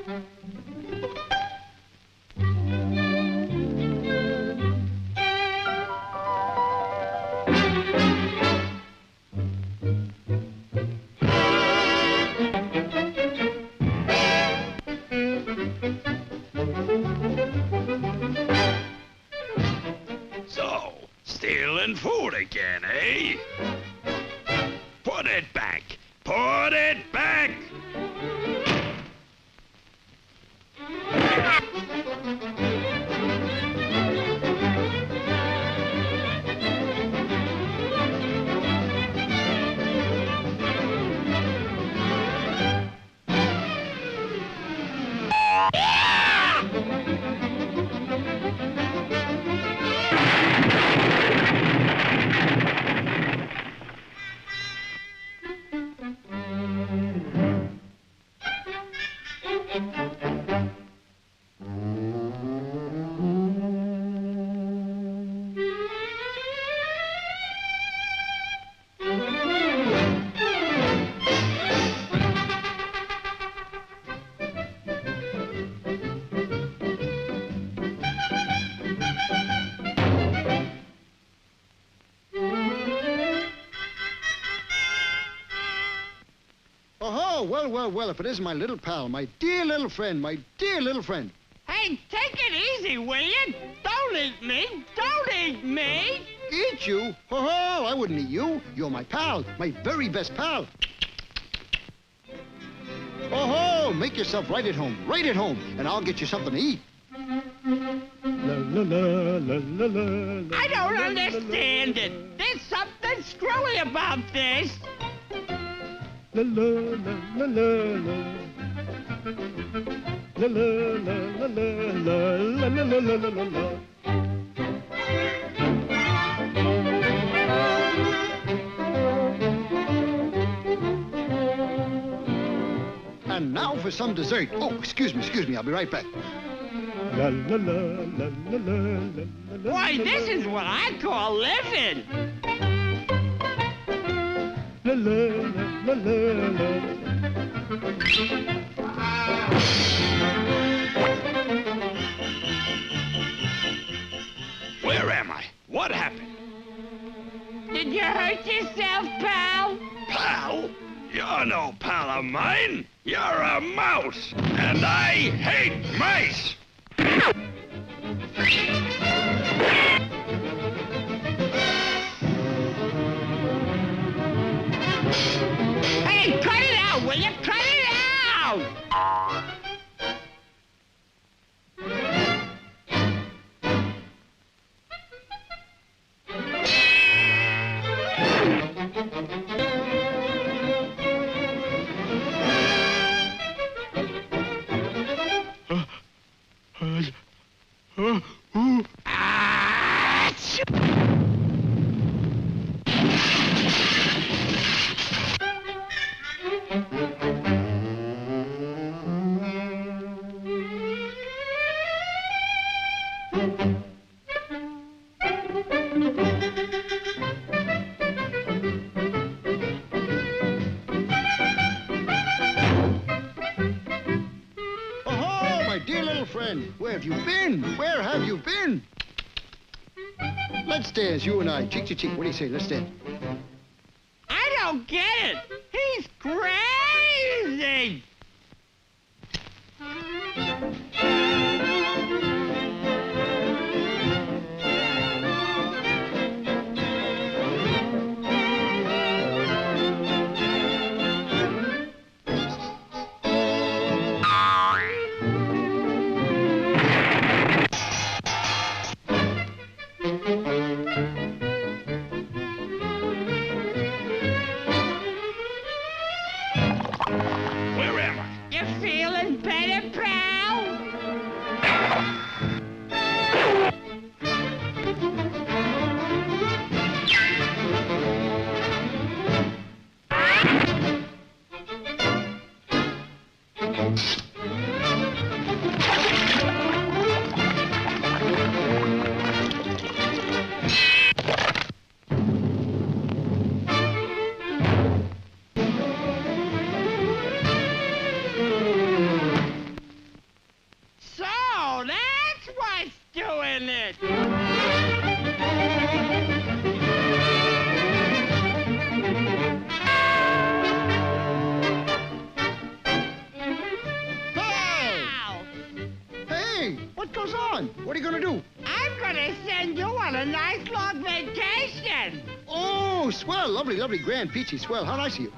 So, stealing food again, eh? Put it back! Put it back! Oh, well, if it isn't my little pal, my dear little friend, my dear little friend. Hey, take it easy, will you? Don't eat me! Don't eat me! Eat you? Oh, I wouldn't eat you. You're my pal, my very best pal. Oh, make yourself right at home, and I'll get you something to eat. I don't understand it. There's something screwy about this. La la la la la la la la la la la la la la la. And now for some dessert. Oh, excuse me, I'll be right back. La la la la la la la. Why, this is what I call living. La la la la la. Where am I? What happened? Did you hurt yourself, pal? Pal? You're no pal of mine. You're a mouse. And I hate mice. Hey, cut it out, will you? Cut it out! Where have you been? Where have you been? Let's dance, you and I, cheek to cheek. What do you say? Let's dance. I don't get it. He's crazy. Where am I? You feeling better, pal? what's doing it. Ow! Hey, what goes on? What are you going to do? I'm gonna send you on a nice long vacation. Oh, swell. Lovely, lovely, grand, peachy, swell. How'd I see you?